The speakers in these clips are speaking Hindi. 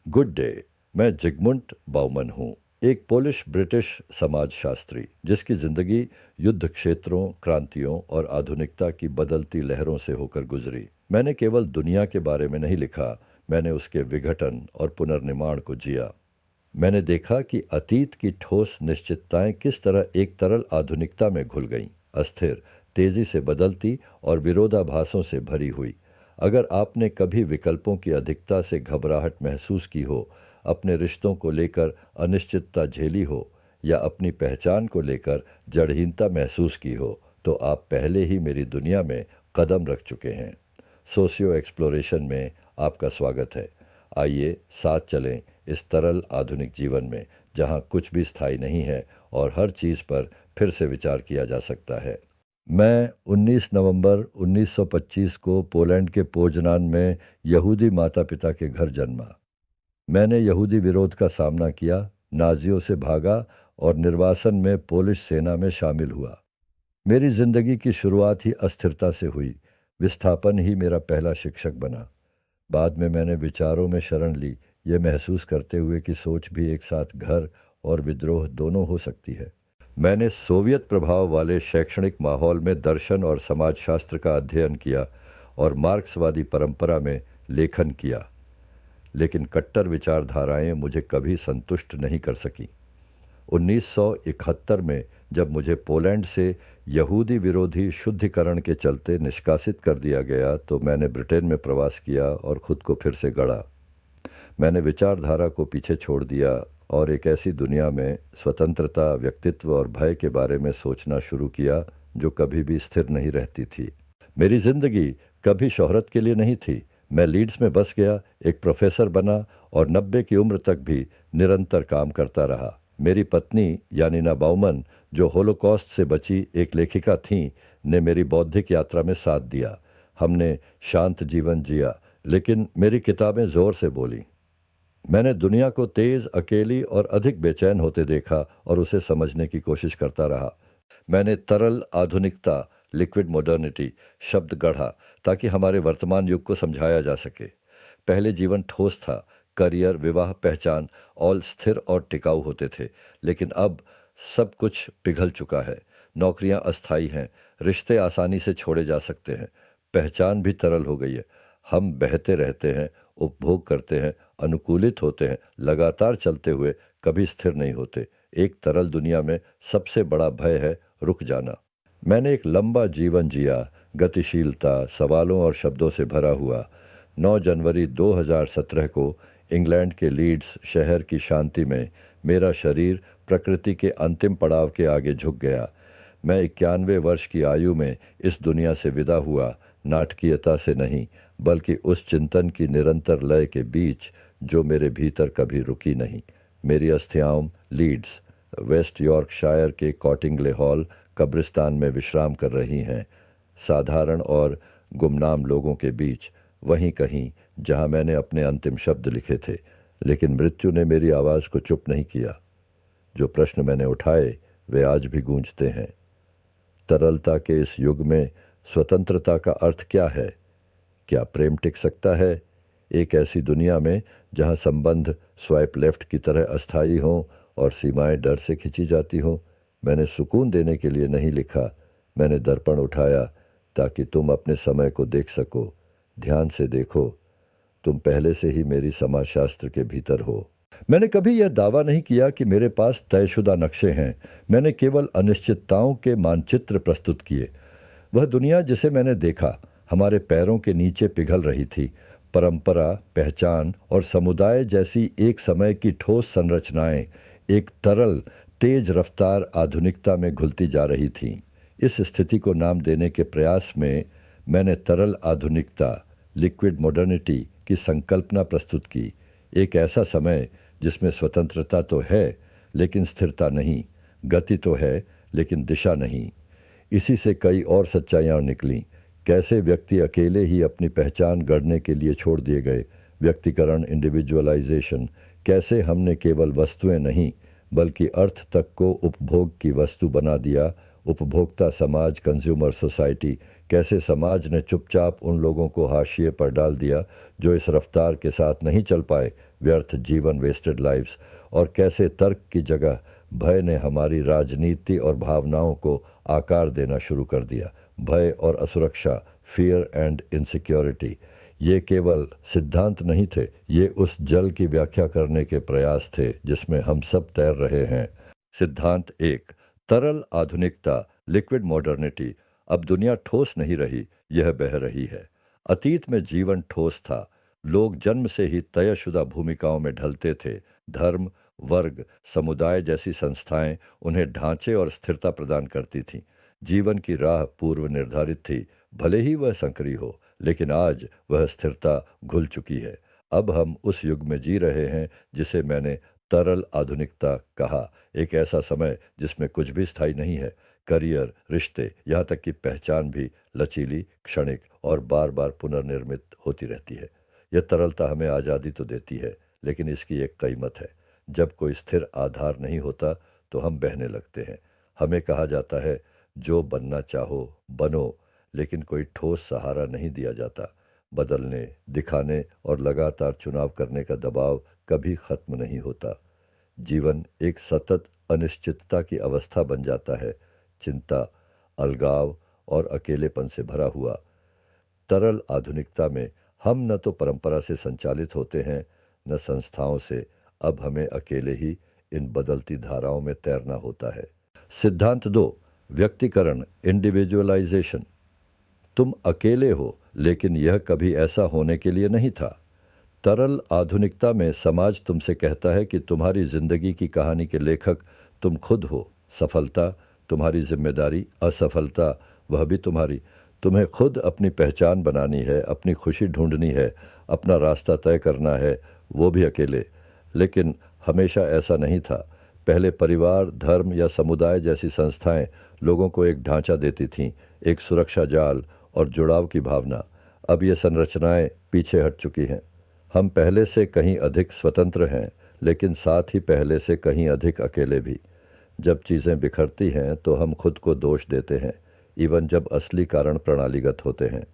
Good day. मैं जिगमुंट बाउमन हूँ, एक पोलिश ब्रिटिश समाजशास्त्री जिसकी जिंदगी युद्ध क्षेत्रों, क्रांतियों और आधुनिकता की बदलती लहरों से होकर गुजरी। मैंने केवल दुनिया के बारे में नहीं लिखा, मैंने उसके विघटन और पुनर्निर्माण को जिया। मैंने देखा कि अतीत की ठोस निश्चितताएं किस तरह एक तरल आधुनिकता में घुल गईं, अस्थिर, तेजी से बदलती और विरोधाभासों से भरी हुई। अगर आपने कभी विकल्पों की अधिकता से घबराहट महसूस की हो, अपने रिश्तों को लेकर अनिश्चितता झेली हो या अपनी पहचान को लेकर जड़हीनता महसूस की हो, तो आप पहले ही मेरी दुनिया में कदम रख चुके हैं। सोशियो एक्सप्लोरेशन में आपका स्वागत है। आइए साथ चलें इस तरल आधुनिक जीवन में, जहां कुछ भी स्थायी नहीं है और हर चीज़ पर फिर से विचार किया जा सकता है। मैं 19 नवंबर 1925 को पोलैंड के पोजनान में यहूदी माता पिता के घर जन्मा। मैंने यहूदी विरोध का सामना किया, नाजियों से भागा और निर्वासन में पोलिश सेना में शामिल हुआ। मेरी जिंदगी की शुरुआत ही अस्थिरता से हुई। विस्थापन ही मेरा पहला शिक्षक बना। बाद में मैंने विचारों में शरण ली, ये महसूस करते हुए कि सोच भी एक साथ घर और विद्रोह दोनों हो सकती है। मैंने सोवियत प्रभाव वाले शैक्षणिक माहौल में दर्शन और समाजशास्त्र का अध्ययन किया और मार्क्सवादी परंपरा में लेखन किया, लेकिन कट्टर विचारधाराएं मुझे कभी संतुष्ट नहीं कर सकी। 1971 में जब मुझे पोलैंड से यहूदी विरोधी शुद्धिकरण के चलते निष्कासित कर दिया गया, तो मैंने ब्रिटेन में प्रवास किया और खुद को फिर से गढ़ा। मैंने विचारधारा को पीछे छोड़ दिया और एक ऐसी दुनिया में स्वतंत्रता, व्यक्तित्व और भय के बारे में सोचना शुरू किया जो कभी भी स्थिर नहीं रहती थी। मेरी जिंदगी कभी शोहरत के लिए नहीं थी। मैं लीड्स में बस गया, एक प्रोफेसर बना और 90 की उम्र तक भी निरंतर काम करता रहा। मेरी पत्नी यानिना बाउमन, जो होलोकॉस्ट से बची एक लेखिका थीं, ने मेरी बौद्धिक यात्रा में साथ दिया। हमने शांत जीवन जिया, लेकिन मेरी किताबें जोर से बोलीं। मैंने दुनिया को तेज, अकेली और अधिक बेचैन होते देखा और उसे समझने की कोशिश करता रहा। मैंने तरल आधुनिकता, लिक्विड मॉडर्निटी शब्द गढ़ा ताकि हमारे वर्तमान युग को समझाया जा सके। पहले जीवन ठोस था, करियर, विवाह, पहचान all स्थिर और टिकाऊ होते थे, लेकिन अब सब कुछ पिघल चुका है। नौकरियां अस्थायी हैं, रिश्ते आसानी से छोड़े जा सकते हैं, पहचान भी तरल हो गई है। हम बहते रहते हैं, उपभोग करते हैं, अनुकूलित होते हैं, लगातार चलते हुए कभी स्थिर नहीं होते। एक तरल दुनिया में सबसे बड़ा भय है रुक जाना। मैंने एक लंबा जीवन जिया, गतिशीलता, सवालों और शब्दों से भरा हुआ। 9 जनवरी 2017 को इंग्लैंड के लीड्स शहर की शांति में मेरा शरीर प्रकृति के अंतिम पड़ाव के आगे झुक गया। मैं 91 वर्ष की आयु में इस दुनिया से विदा हुआ, नाटकीयता से नहीं, बल्कि उस चिंतन की निरंतर लय के बीच जो मेरे भीतर कभी रुकी नहीं। मेरी अस्थियां लीड्स, वेस्ट यॉर्कशायर के कॉटिंगले हॉल कब्रिस्तान में विश्राम कर रही हैं, साधारण और गुमनाम लोगों के बीच, वहीं कहीं जहां मैंने अपने अंतिम शब्द लिखे थे। लेकिन मृत्यु ने मेरी आवाज़ को चुप नहीं किया। जो प्रश्न मैंने उठाए वे आज भी गूंजते हैं। तरलता के इस युग में स्वतंत्रता का अर्थ क्या है? क्या प्रेम टिक सकता है एक ऐसी दुनिया में जहां संबंध स्वाइप लेफ्ट की तरह अस्थायी हों और सीमाएं डर से खिंची जाती हों? मैंने सुकून देने के लिए नहीं लिखा, मैंने दर्पण उठाया ताकि तुम अपने समय को देख सको। ध्यान से देखो, तुम पहले से ही मेरी समाजशास्त्र के भीतर हो। मैंने कभी यह दावा नहीं किया कि मेरे पास तयशुदा नक्शे हैं। मैंने केवल अनिश्चितताओं के मानचित्र प्रस्तुत किए। वह दुनिया जिसे मैंने देखा हमारे पैरों के नीचे पिघल रही थी। परंपरा, पहचान और समुदाय जैसी एक समय की ठोस संरचनाएं एक तरल, तेज रफ्तार आधुनिकता में घुलती जा रही थीं। इस स्थिति को नाम देने के प्रयास में मैंने तरल आधुनिकता, लिक्विड मॉडर्निटी की संकल्पना प्रस्तुत की। एक ऐसा समय जिसमें स्वतंत्रता तो है लेकिन स्थिरता नहीं, गति तो है लेकिन दिशा नहीं। इसी से कई और सच्चाइयाँ निकलीं। कैसे व्यक्ति अकेले ही अपनी पहचान गढ़ने के लिए छोड़ दिए गए, व्यक्तिकरण, इंडिविजुअलाइजेशन। कैसे हमने केवल वस्तुएं नहीं बल्कि अर्थ तक को उपभोग की वस्तु बना दिया, उपभोक्ता समाज, कंज्यूमर सोसाइटी, कैसे समाज ने चुपचाप उन लोगों को हाशिए पर डाल दिया जो इस रफ्तार के साथ नहीं चल पाए, व्यर्थ जीवन, वेस्टेड लाइव्स, और कैसे तर्क की जगह भय ने हमारी राजनीति और भावनाओं को आकार देना शुरू कर दिया। भय और असुरक्षा, फियर एंड इनसिक्योरिटी, ये केवल सिद्धांत नहीं थे, ये उस जल की व्याख्या करने के प्रयास थे जिसमें हम सब तैर रहे हैं। सिद्धांत एक, तरल आधुनिकता, लिक्विड मॉडर्निटी। अब दुनिया ठोस नहीं रही, यह बह रही है। अतीत में जीवन ठोस था, लोग जन्म से ही तयशुदा भूमिकाओं में ढलते थे। धर्म, वर्ग, समुदाय जैसी संस्थाएं उन्हें ढांचे और स्थिरता प्रदान करती थीं। जीवन की राह पूर्व निर्धारित थी, भले ही वह संकरी हो, लेकिन आज वह स्थिरता घुल चुकी है। अब हम उस युग में जी रहे हैं जिसे मैंने तरल आधुनिकता कहा, एक ऐसा समय जिसमें कुछ भी स्थायी नहीं है। करियर, रिश्ते, यहाँ तक कि पहचान भी लचीली, क्षणिक और बार बार पुनर्निर्मित होती रहती है। यह तरलता हमें आज़ादी तो देती है, लेकिन इसकी एक कीमत है। जब कोई स्थिर आधार नहीं होता तो हम बहने लगते हैं। हमें कहा जाता है, जो बनना चाहो बनो, लेकिन कोई ठोस सहारा नहीं दिया जाता। बदलने, दिखाने और लगातार चुनाव करने का दबाव कभी खत्म नहीं होता। जीवन एक सतत अनिश्चितता की अवस्था बन जाता है, चिंता, अलगाव और अकेलेपन से भरा हुआ। तरल आधुनिकता में हम न तो परंपरा से संचालित होते हैं, न संस्थाओं से। अब हमें अकेले ही इन बदलती धाराओं में तैरना होता है। सिद्धांत दो, व्यक्तिकरण, इंडिविजुअलाइजेशन। तुम अकेले हो, लेकिन यह कभी ऐसा होने के लिए नहीं था। तरल आधुनिकता में समाज तुमसे कहता है कि तुम्हारी जिंदगी की कहानी के लेखक तुम खुद हो। सफलता तुम्हारी जिम्मेदारी, असफलता वह भी तुम्हारी। तुम्हें खुद अपनी पहचान बनानी है, अपनी खुशी ढूंढनी है, अपना रास्ता तय करना है, वो भी अकेले। लेकिन हमेशा ऐसा नहीं था। पहले परिवार, धर्म या समुदाय जैसी संस्थाएं लोगों को एक ढांचा देती थीं, एक सुरक्षा जाल और जुड़ाव की भावना। अब ये संरचनाएं पीछे हट चुकी हैं। हम पहले से कहीं अधिक स्वतंत्र हैं, लेकिन साथ ही पहले से कहीं अधिक अकेले भी। जब चीज़ें बिखरती हैं तो हम खुद को दोष देते हैं, इवन जब असली कारण प्रणालीगत होते हैं।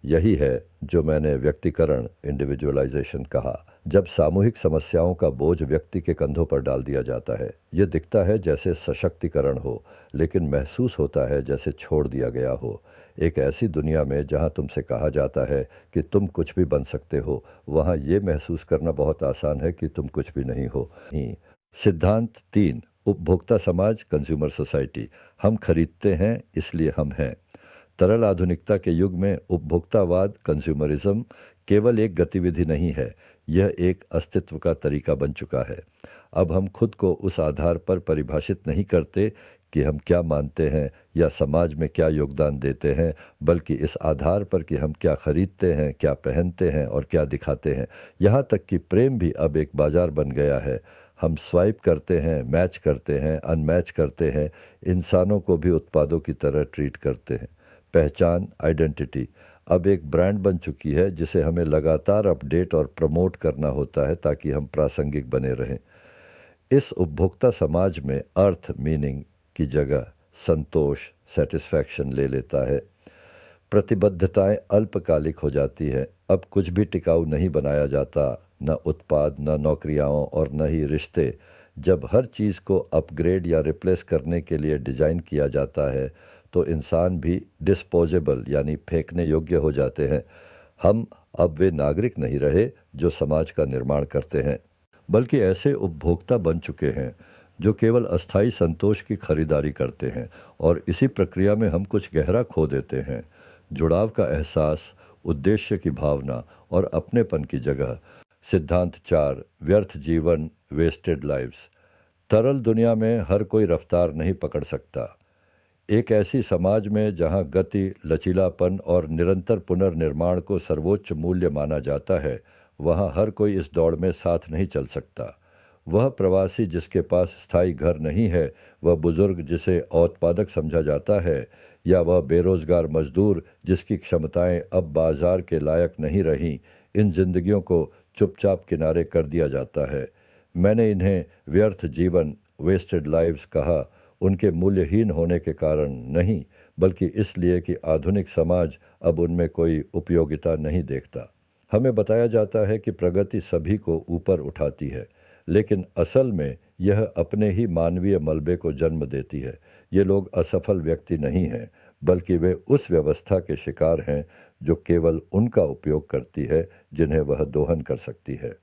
यही है जो मैंने व्यक्तिकरण, इंडिविजुअलाइजेशन कहा। जब सामूहिक समस्याओं का बोझ व्यक्ति के कंधों पर डाल दिया जाता है, ये दिखता है जैसे सशक्तिकरण हो, लेकिन महसूस होता है जैसे छोड़ दिया गया हो। एक ऐसी दुनिया में जहाँ तुमसे कहा जाता है कि तुम कुछ भी बन सकते हो, वहाँ ये महसूस करना बहुत आसान है कि तुम कुछ भी नहीं हो। सिद्धांत तीन, उपभोक्ता समाज, कंज्यूमर सोसाइटी। हम खरीदते हैं इसलिए हम हैं। तरल आधुनिकता के युग में उपभोक्तावाद, कंज्यूमरिज्म केवल एक गतिविधि नहीं है, यह एक अस्तित्व का तरीका बन चुका है। अब हम खुद को उस आधार पर परिभाषित नहीं करते कि हम क्या मानते हैं या समाज में क्या योगदान देते हैं, बल्कि इस आधार पर कि हम क्या खरीदते हैं, क्या पहनते हैं और क्या दिखाते हैं। यहाँ तक कि प्रेम भी अब एक बाजार बन गया है। हम स्वाइप करते हैं, मैच करते हैं, अनमैच करते हैं, इंसानों को भी उत्पादों की तरह ट्रीट करते हैं। पहचान, आइडेंटिटी अब एक ब्रांड बन चुकी है जिसे हमें लगातार अपडेट और प्रमोट करना होता है ताकि हम प्रासंगिक बने रहें। इस उपभोक्ता समाज में अर्थ, मीनिंग की जगह संतोष, सेटिस्फैक्शन ले लेता है। प्रतिबद्धताएं अल्पकालिक हो जाती है। अब कुछ भी टिकाऊ नहीं बनाया जाता, न उत्पाद, न नौकरियां और न ही रिश्ते। जब हर चीज़ को अपग्रेड या रिप्लेस करने के लिए डिज़ाइन किया जाता है तो इंसान भी डिस्पोजेबल यानी फेंकने योग्य हो जाते हैं। हम अब वे नागरिक नहीं रहे जो समाज का निर्माण करते हैं, बल्कि ऐसे उपभोक्ता बन चुके हैं जो केवल अस्थायी संतोष की खरीदारी करते हैं, और इसी प्रक्रिया में हम कुछ गहरा खो देते हैं। जुड़ाव का एहसास, उद्देश्य की भावना और अपनेपन की जगह। सिद्धांत चार, व्यर्थ जीवन, वेस्टेड लाइव्स। तरल दुनिया में हर कोई रफ्तार नहीं पकड़ सकता। एक ऐसी समाज में जहां गति, लचीलापन और निरंतर पुनर्निर्माण को सर्वोच्च मूल्य माना जाता है, वहां हर कोई इस दौड़ में साथ नहीं चल सकता। वह प्रवासी जिसके पास स्थायी घर नहीं है, वह बुजुर्ग जिसे औत्पादक समझा जाता है, या वह बेरोजगार मजदूर जिसकी क्षमताएं अब बाजार के लायक नहीं रहीं, इन जिंदगियों को चुपचाप किनारे कर दिया जाता है। मैंने इन्हें व्यर्थ जीवन, वेस्टेड लाइव्स कहा। उनके मूल्यहीन होने के कारण नहीं, बल्कि इसलिए कि आधुनिक समाज अब उनमें कोई उपयोगिता नहीं देखता। हमें बताया जाता है कि प्रगति सभी को ऊपर उठाती है, लेकिन असल में यह अपने ही मानवीय मलबे को जन्म देती है। ये लोग असफल व्यक्ति नहीं हैं, बल्कि वे उस व्यवस्था के शिकार हैं जो केवल उनका उपयोग करती है जिन्हें वह दोहन कर सकती है।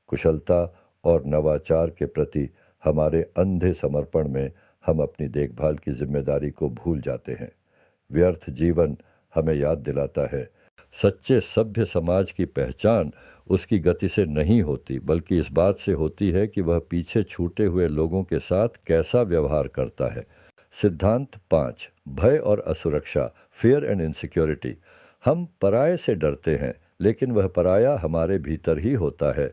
कुशलता और नवाचार के प्रति हमारे अंधे समर्पण में हम अपनी देखभाल की जिम्मेदारी को भूल जाते हैं। व्यर्थ जीवन हमें याद दिलाता है, सच्चे सभ्य समाज की पहचान उसकी गति से नहीं होती, बल्कि इस बात से होती है कि वह पीछे छूटे हुए लोगों के साथ कैसा व्यवहार करता है। सिद्धांत 5, भय और असुरक्षा, फियर एंड इनसिक्योरिटी। हम पराये से डरते हैं, लेकिन वह पराया हमारे भीतर ही होता है।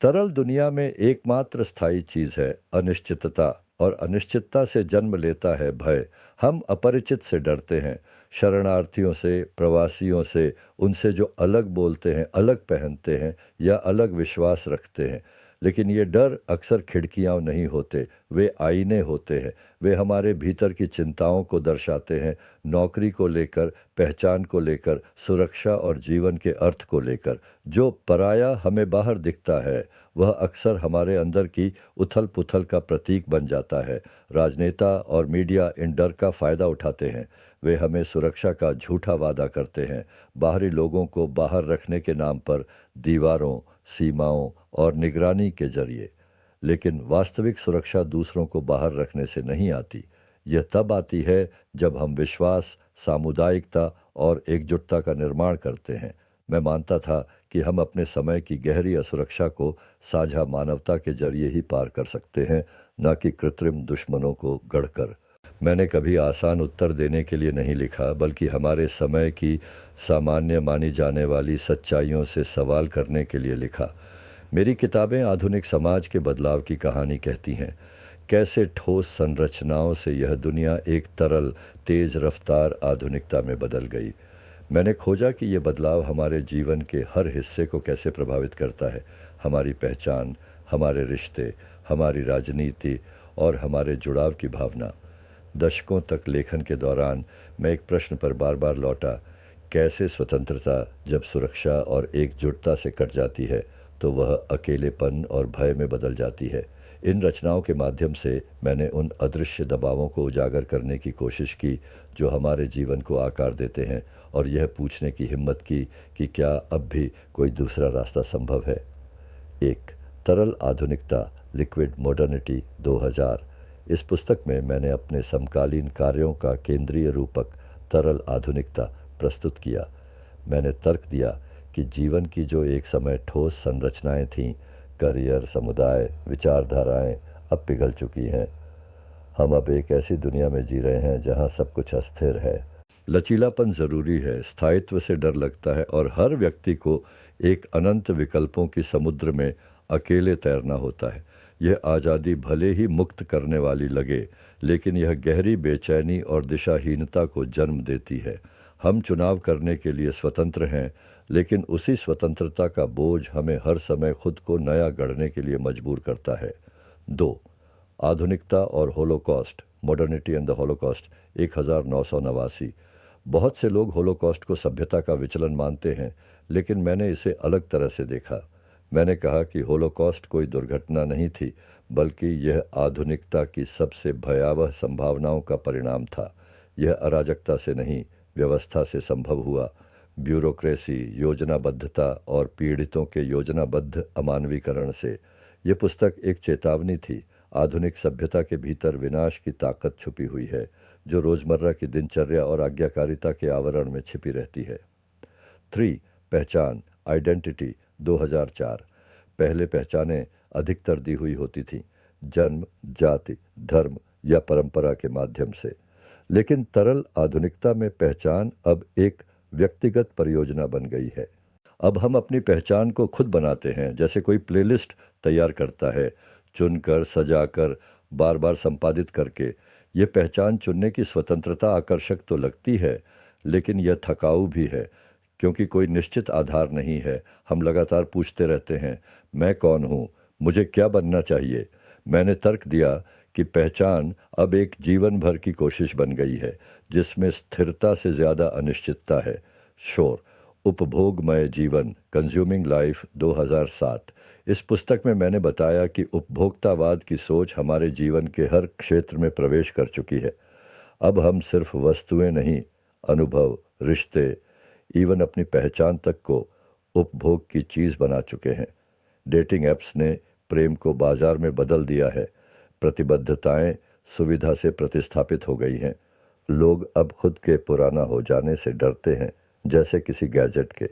तरल दुनिया में एकमात्र स्थायी चीज है अनिश्चितता, और अनिश्चितता से जन्म लेता है भय। हम अपरिचित से डरते हैं, शरणार्थियों से, प्रवासियों से, उनसे जो अलग बोलते हैं, अलग पहनते हैं या अलग विश्वास रखते हैं। लेकिन ये डर अक्सर खिड़कियां नहीं होते, वे आईने होते हैं। वे हमारे भीतर की चिंताओं को दर्शाते हैं, नौकरी को लेकर, पहचान को लेकर, सुरक्षा और जीवन के अर्थ को लेकर। जो पराया हमें बाहर दिखता है, वह अक्सर हमारे अंदर की उथल पुथल का प्रतीक बन जाता है। राजनेता और मीडिया इन डर का फ़ायदा उठाते हैं। वे हमें सुरक्षा का झूठा वादा करते हैं, बाहरी लोगों को बाहर रखने के नाम पर, दीवारों, सीमाओं और निगरानी के जरिए। लेकिन वास्तविक सुरक्षा दूसरों को बाहर रखने से नहीं आती। यह तब आती है जब हम विश्वास, सामुदायिकता और एकजुटता का निर्माण करते हैं। मैं मानता था कि हम अपने समय की गहरी असुरक्षा को साझा मानवता के जरिए ही पार कर सकते हैं, न कि कृत्रिम दुश्मनों को गढ़कर। मैंने कभी आसान उत्तर देने के लिए नहीं लिखा, बल्कि हमारे समय की सामान्य मानी जाने वाली सच्चाइयों से सवाल करने के लिए लिखा। मेरी किताबें आधुनिक समाज के बदलाव की कहानी कहती हैं। कैसे ठोस संरचनाओं से यह दुनिया एक तरल, तेज रफ्तार आधुनिकता में बदल गई। मैंने खोजा कि यह बदलाव हमारे जीवन के हर हिस्से को कैसे प्रभावित करता है। हमारी पहचान, हमारे रिश्ते, हमारी राजनीति और हमारे जुड़ाव की भावना। दशकों तक लेखन के दौरान मैं एक प्रश्न पर बार बार लौटा, कैसे स्वतंत्रता जब सुरक्षा और एकजुटता से कट जाती है तो वह अकेलेपन और भय में बदल जाती है। इन रचनाओं के माध्यम से मैंने उन अदृश्य दबावों को उजागर करने की कोशिश की जो हमारे जीवन को आकार देते हैं, और यह पूछने की हिम्मत की कि क्या अब भी कोई दूसरा रास्ता संभव है। एक, तरल आधुनिकता, लिक्विड मॉडर्निटी 2000। इस पुस्तक में मैंने अपने समकालीन कार्यों का केंद्रीय रूपक तरल आधुनिकता प्रस्तुत किया। मैंने तर्क दिया कि जीवन की जो एक समय ठोस संरचनाएं थीं, करियर, समुदाय, विचारधाराएं, अब पिघल चुकी हैं। हम अब एक ऐसी दुनिया में जी रहे हैं जहां सब कुछ अस्थिर है। लचीलापन ज़रूरी है, स्थायित्व से डर लगता है, और हर व्यक्ति को एक अनंत विकल्पों की समुद्र में अकेले तैरना होता है। यह आज़ादी भले ही मुक्त करने वाली लगे, लेकिन यह गहरी बेचैनी और दिशाहीनता को जन्म देती है। हम चुनाव करने के लिए स्वतंत्र हैं, लेकिन उसी स्वतंत्रता का बोझ हमें हर समय खुद को नया गढ़ने के लिए मजबूर करता है। 2, आधुनिकता और Holocaust, modernity and the Holocaust 1989। बहुत से लोग होलोकॉस्ट को सभ्यता का विचलन मानते हैं, लेकिन मैंने इसे अलग तरह से देखा। मैंने कहा कि होलोकॉस्ट कोई दुर्घटना नहीं थी, बल्कि यह आधुनिकता की सबसे भयावह संभावनाओं का परिणाम था। यह अराजकता से नहीं, व्यवस्था से संभव हुआ। ब्यूरोक्रेसी, योजनाबद्धता और पीड़ितों के योजनाबद्ध अमानवीकरण से। यह पुस्तक एक चेतावनी थी। आधुनिक सभ्यता के भीतर विनाश की ताकत छुपी हुई है, जो रोज़मर्रा की दिनचर्या और आज्ञाकारिता के आवरण में छिपी रहती है। 3, पहचान, आइडेंटिटी 2004। पहले पहचानें अधिकतर दी हुई होती थीं, जन्म, जाति, धर्म या परंपरा के माध्यम से। लेकिन तरल आधुनिकता में पहचान अब एक व्यक्तिगत परियोजना बन गई है। अब हम अपनी पहचान को खुद बनाते हैं, जैसे कोई प्लेलिस्ट तैयार करता है, चुनकर, सजाकर, बार बार संपादित करके। ये पहचान चुनने की स्वतंत्रता आकर्षक तो लगती है, लेकिन यह थकाऊ भी है, क्योंकि कोई निश्चित आधार नहीं है। हम लगातार पूछते रहते हैं, मैं कौन हूँ, मुझे क्या बनना चाहिए। मैंने तर्क दिया कि पहचान अब एक जीवन भर की कोशिश बन गई है, जिसमें स्थिरता से ज़्यादा अनिश्चितता है। शोर, उपभोगमय जीवन, कंज्यूमिंग लाइफ 2007। इस पुस्तक में मैंने बताया कि उपभोक्तावाद की सोच हमारे जीवन के हर क्षेत्र में प्रवेश कर चुकी है। अब हम सिर्फ वस्तुएं नहीं, अनुभव, रिश्ते, इवन अपनी पहचान तक को उपभोग की चीज़ बना चुके हैं। डेटिंग ऐप्स ने प्रेम को बाजार में बदल दिया है। प्रतिबद्धताएं सुविधा से प्रतिस्थापित हो गई हैं। लोग अब खुद के पुराना हो जाने से डरते हैं, जैसे किसी गैजेट के।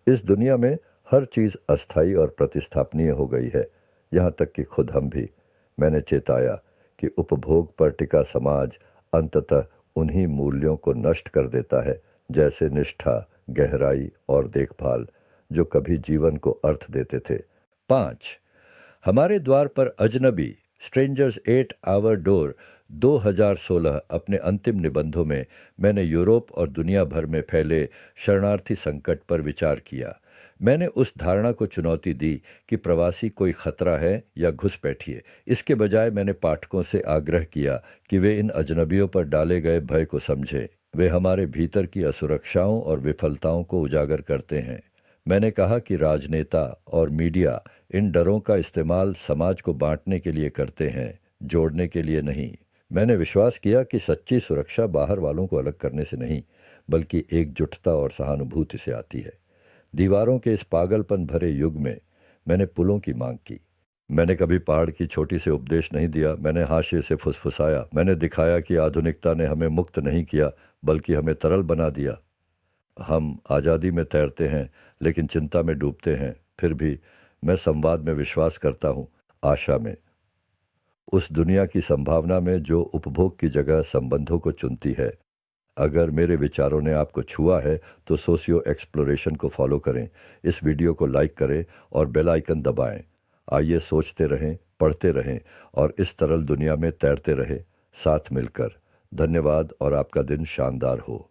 इस दुनिया में हर चीज़ अस्थायी और प्रतिस्थापनीय हो गई है, यहाँ तक कि खुद हम भी। मैंने चेताया कि उपभोग पर टिका समाज अंततः उन्हीं मूल्यों को नष्ट कर देता है, जैसे निष्ठा, गहराई और देखभाल, जो कभी जीवन को अर्थ देते थे। 5. हमारे द्वार पर अजनबी, स्ट्रेंजर्स एट आवर डोर 2016 अपने अंतिम निबंधों में मैंने यूरोप और दुनिया भर में फैले शरणार्थी संकट पर विचार किया। मैंने उस धारणा को चुनौती दी कि प्रवासी कोई खतरा है या घुसपैठी है। इसके बजाय मैंने पाठकों से आग्रह किया कि वे इन अजनबियों पर डाले गए भय को समझें। वे हमारे भीतर की असुरक्षाओं और विफलताओं को उजागर करते हैं। मैंने कहा कि राजनेता और मीडिया इन डरों का इस्तेमाल समाज को बांटने के लिए करते हैं, जोड़ने के लिए नहीं। मैंने विश्वास किया कि सच्ची सुरक्षा बाहर वालों को अलग करने से नहीं, बल्कि एकजुटता और सहानुभूति से आती है। दीवारों के इस पागलपन भरे युग में मैंने पुलों की मांग की। मैंने कभी पहाड़ की छोटी से उपदेश नहीं दिया। मैंने हाशिए से फुसफुसाया। मैंने दिखाया कि आधुनिकता ने हमें मुक्त नहीं किया, बल्कि हमें तरल बना दिया। हम आज़ादी में तैरते हैं, लेकिन चिंता में डूबते हैं। फिर भी मैं संवाद में विश्वास करता हूँ, आशा में, उस दुनिया की संभावना में जो उपभोग की जगह संबंधों को चुनती है। अगर मेरे विचारों ने आपको छुआ है तो सोशियो एक्सप्लोरेशन को फॉलो करें, इस वीडियो को लाइक करें और बेल आइकन दबाएं। आइए सोचते रहें, पढ़ते रहें और इस तरल दुनिया में तैरते रहें, साथ मिलकर। धन्यवाद और आपका दिन शानदार हो।